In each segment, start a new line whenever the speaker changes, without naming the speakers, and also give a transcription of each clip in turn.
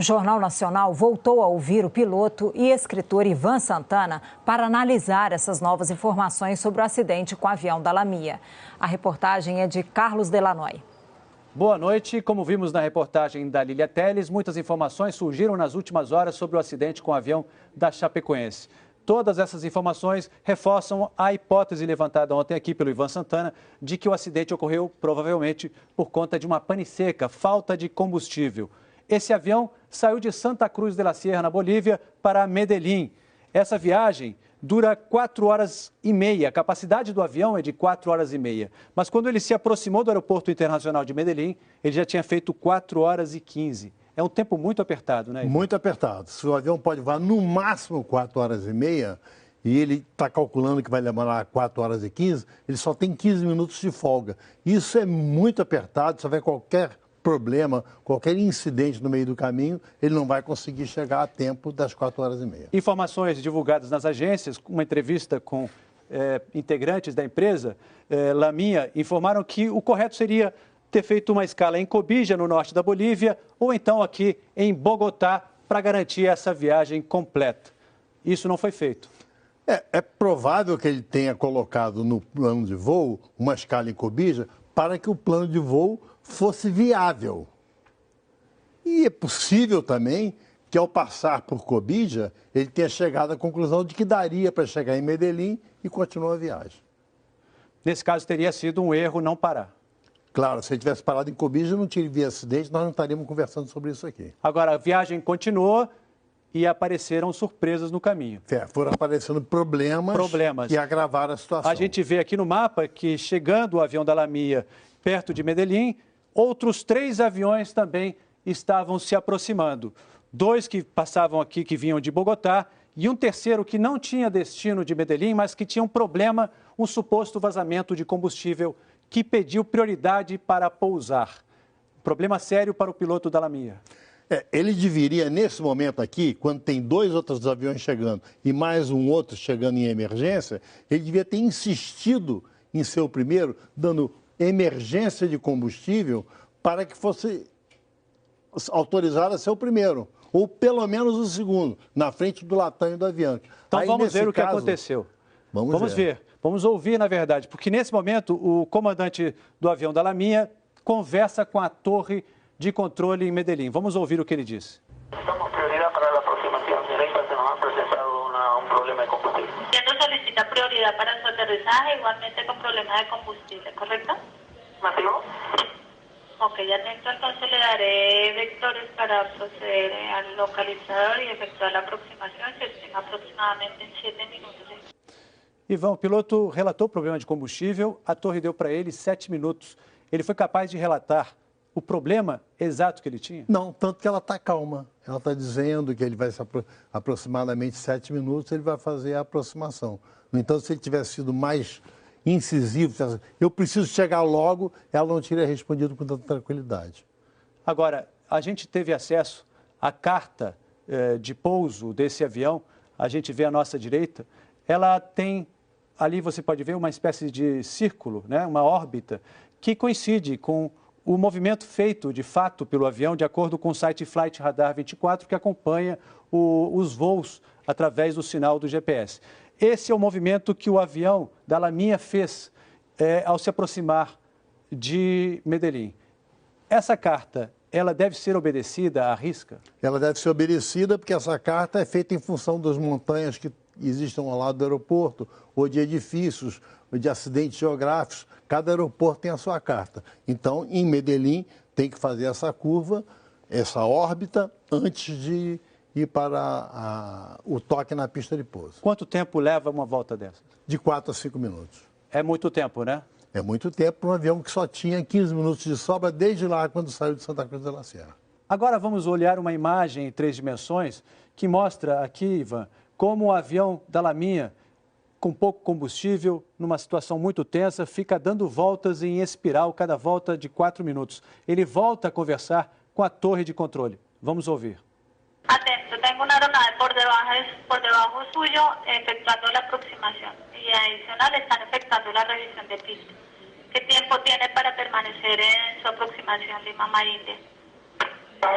O Jornal Nacional voltou a ouvir o piloto e escritor Ivan Santana para analisar essas novas informações sobre o acidente com o avião da Lamia. A reportagem é de Carlos Delanoy.
Boa noite. Como vimos na reportagem da Lília Teles, muitas informações surgiram nas últimas horas sobre o acidente com o avião da Chapecoense. Todas essas informações reforçam a hipótese levantada ontem aqui pelo Ivan Santana de que o acidente ocorreu provavelmente por conta de uma pane seca, falta de combustível. Esse avião saiu de Santa Cruz de la Sierra, na Bolívia, para Medellín. Essa viagem dura 4 horas e meia. A capacidade do avião é de 4 horas e meia. Mas quando ele se aproximou do aeroporto internacional de Medellín, ele já tinha feito 4 horas e 15. É um tempo muito apertado, né, Ivan?
Muito apertado. Se o avião pode voar no máximo 4 horas e meia, e ele está calculando que vai demorar 4 horas e 15, ele só tem 15 minutos de folga. Isso é muito apertado. Se houver qualquer problema, qualquer incidente no meio do caminho, ele não vai conseguir chegar a tempo das 4 horas e meia.
Informações divulgadas nas agências, uma entrevista com integrantes da empresa, Lamia, informaram que o correto seria ter feito uma escala em Cobija, no norte da Bolívia, ou então aqui em Bogotá, para garantir essa viagem completa. Isso não foi feito.
É provável que ele tenha colocado no plano de voo uma escala em Cobija para que o plano de voo fosse viável. E é possível também que, ao passar por Cobija, ele tenha chegado à conclusão de que daria para chegar em Medellín e continuar a viagem.
Nesse caso, teria sido um erro não parar.
Claro, se ele tivesse parado em Cobija, não teria acidente, nós não estaríamos conversando sobre isso aqui.
Agora, a viagem continuou e apareceram surpresas no caminho.
Foram aparecendo problemas que agravaram a situação.
A gente vê aqui no mapa que, chegando o avião da Lamia perto de Medellín, outros 3 aviões também estavam se aproximando. 2 que passavam aqui, que vinham de Bogotá, e um terceiro que não tinha destino de Medellín, mas que tinha um problema, um suposto vazamento de combustível, que pediu prioridade para pousar. Problema sério para o piloto da Lamia.
Ele deveria, nesse momento aqui, quando tem 2 outros aviões chegando e mais um outro chegando em emergência, ele devia ter insistido em ser o primeiro, dando emergência de combustível para que fosse autorizado a ser o primeiro, ou pelo menos o segundo, na frente do Latam e do Avianca.
Então vamos ver o que aconteceu. Vamos ver. Vamos ouvir, na verdade, porque nesse momento o comandante do avião da Lamia conversa com a torre de controle em Medellín. Vamos ouvir o que ele disse.
Damos prioridade para a aproximação direta, se nos ha apresentado problema de combustível. Usted solicita prioridad para su aterrizaje, igualmente con problemas de combustible, ¿correcto? ¿Masivo? Ok, atento, entonces le daré vectores para proceder al localizador y efectuar la aproximación, que tenga aproximadamente 7 minutos.
Ivan, o piloto relatou o problema de combustível, a torre deu para ele 7 minutos. Ele foi capaz de relatar o problema exato que ele tinha?
Não, tanto que ela está calma. Ela está dizendo que ele vai se aproximadamente 7 minutos, ele vai fazer a aproximação. No entanto, se ele tivesse sido mais incisivo, eu preciso chegar logo, ela não teria respondido com tanta tranquilidade.
Agora, a gente teve acesso à carta de pouso desse avião, a gente vê à nossa direita, ela tem, ali você pode ver uma espécie de círculo, né, uma órbita, que coincide com o movimento feito, de fato, pelo avião, de acordo com o site Flight Radar 24, que acompanha os voos através do sinal do GPS. Esse é o movimento que o avião da Lamia fez ao se aproximar de Medellín. Essa carta, ela deve ser obedecida à risca?
Ela deve ser obedecida porque essa carta é feita em função das montanhas que existem ao lado do aeroporto, ou de edifícios, ou de acidentes geográficos. Cada aeroporto tem a sua carta. Então, em Medellín, tem que fazer essa curva, essa órbita, antes de ir para o toque na pista de pouso.
Quanto tempo leva uma volta dessa?
De 4 a 5 minutos.
É muito tempo, né?
É muito tempo para um avião que só tinha 15 minutos de sobra desde lá, quando saiu de Santa Cruz de la Sierra.
Agora vamos olhar uma imagem em 3 dimensões que mostra aqui, Ivan, como o avião da Lamia, com pouco combustível, numa situação muito tensa, fica dando voltas em espiral, cada volta de 4 minutos. Ele volta a conversar com a torre de controle. Vamos ouvir.
Atento, tengo una aeronave por debajo suyo efectuando la aproximación y adicional están efectuando la revisión de pista. ¿Qué tiempo tiene para permanecer en su aproximación Lima-Mar India? Estamos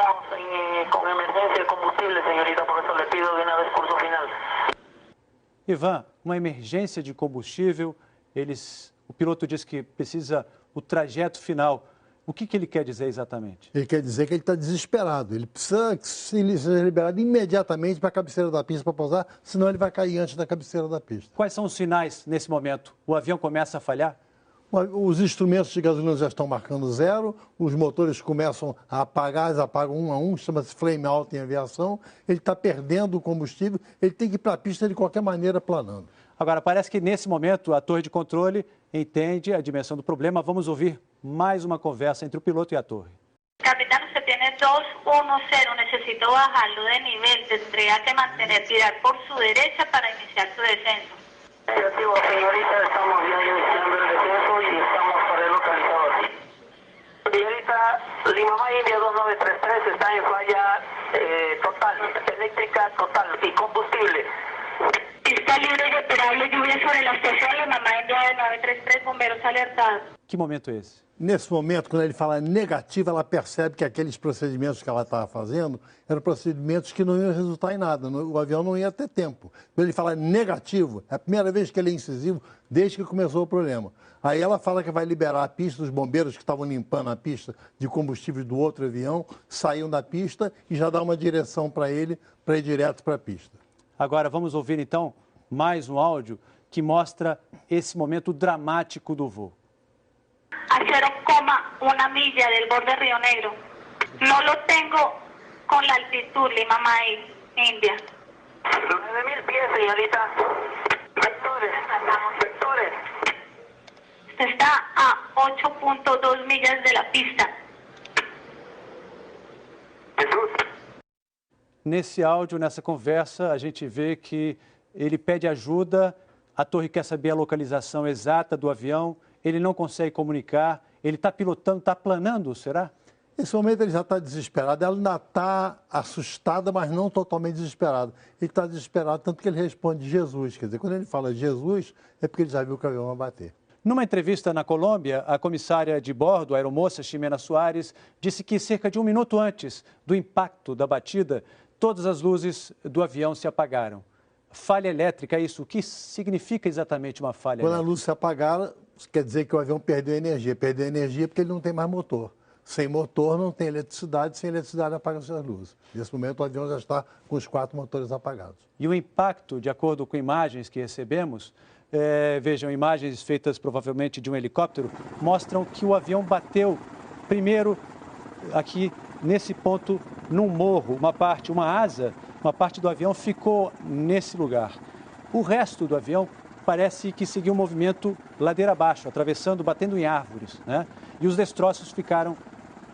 com emergência de combustível, senhorita, por isso lhe pido de uma vez curso final.
Ivan, uma emergência de combustível, o piloto diz que precisa o trajeto final. O que ele quer dizer exatamente?
Ele quer dizer que ele está desesperado. Ele precisa ser liberado imediatamente para a cabeceira da pista para pousar, senão ele vai cair antes da cabeceira da pista.
Quais são os sinais nesse momento? O avião começa a falhar?
Os instrumentos de gasolina já estão marcando zero, os motores começam a apagar, eles apagam um a um, chama-se flame out em aviação. Ele está perdendo o combustível, ele tem que ir para a pista de qualquer maneira planando.
Agora, parece que nesse momento a torre de controle entende a dimensão do problema. Vamos ouvir mais uma conversa entre o piloto e a torre.
Capitán, usted tiene 210, necesito bajarlo de nivel, tendría que mantener, tirar por su derecha para iniciar su descenso. Negativo, señorita, estamos ya iniciando el descenso y estamos para el localizador. Señorita, Lima May India 2933 está en falla total, eléctrica total y combustible. Está libre y operable, lluvia sobre la estación Lima May India 933, bomberos alertados.
Que momento é esse?
Nesse momento, quando ele fala negativo, ela percebe que aqueles procedimentos que ela estava fazendo eram procedimentos que não iam resultar em nada, o avião não ia ter tempo. Quando ele fala negativo, é a primeira vez que ele é incisivo desde que começou o problema. Aí ela fala que vai liberar a pista, os bombeiros que estavam limpando a pista de combustível do outro avião, saíam da pista e já dá uma direção para ele, para ir direto para a pista.
Agora vamos ouvir então mais um áudio que mostra esse momento dramático do voo.
A 0,1 milla del borde Río Negro. No lo tengo con la altitud, Lima May, India. 9.000 pies, señorita. Vectores, vectores. Usted está a 8.2 millas de la pista.
Nesse áudio, nessa conversa, a gente vê que ele pede ajuda, a torre quer saber a localização exata do avião, ele não consegue comunicar, ele está pilotando, está planando, será?
Nesse momento ele já está desesperado, ela ainda está assustada, mas não totalmente desesperada. Ele está desesperado, tanto que ele responde Jesus, quer dizer, quando ele fala Jesus, é porque ele já viu que o avião vai bater.
Numa entrevista na Colômbia, a comissária de bordo, a aeromoça Ximena Soares, disse que cerca de 1 minuto antes do impacto da batida, todas as luzes do avião se apagaram. Falha elétrica, isso? O que significa exatamente uma falha elétrica?
Quando a luz se apagar, quer dizer que o avião perdeu energia. Perdeu energia porque ele não tem mais motor. Sem motor não tem eletricidade, sem eletricidade apaga-se as luzes. Nesse momento o avião já está com os 4 motores apagados.
E o impacto, de acordo com imagens que recebemos, vejam, imagens feitas provavelmente de um helicóptero, mostram que o avião bateu primeiro aqui nesse ponto num morro, uma parte do avião ficou nesse lugar. O resto do avião parece que seguiu um movimento ladeira abaixo, atravessando, batendo em árvores, né? E os destroços ficaram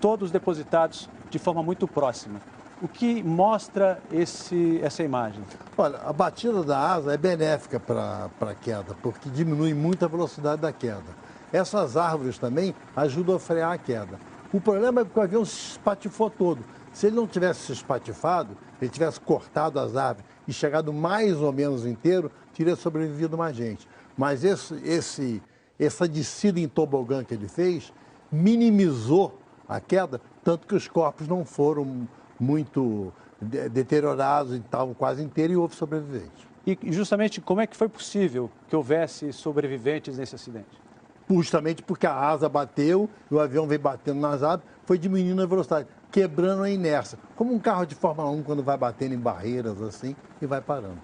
todos depositados de forma muito próxima. O que mostra essa imagem?
Olha, a batida da asa é benéfica para a queda, porque diminui muito a velocidade da queda. Essas árvores também ajudam a frear a queda. O problema é que o avião se espatifou todo. Se ele não tivesse se espatifado, ele tivesse cortado as árvores e chegado mais ou menos inteiro, teria sobrevivido mais gente. Mas essa descida em tobogã que ele fez minimizou a queda, tanto que os corpos não foram muito deteriorados, estavam quase inteiros e houve sobreviventes.
E justamente como é que foi possível que houvesse sobreviventes nesse acidente?
Justamente porque a asa bateu e o avião veio batendo nas asas, foi diminuindo a velocidade, quebrando a inércia. Como um carro de Fórmula 1 quando vai batendo em barreiras assim e vai parando.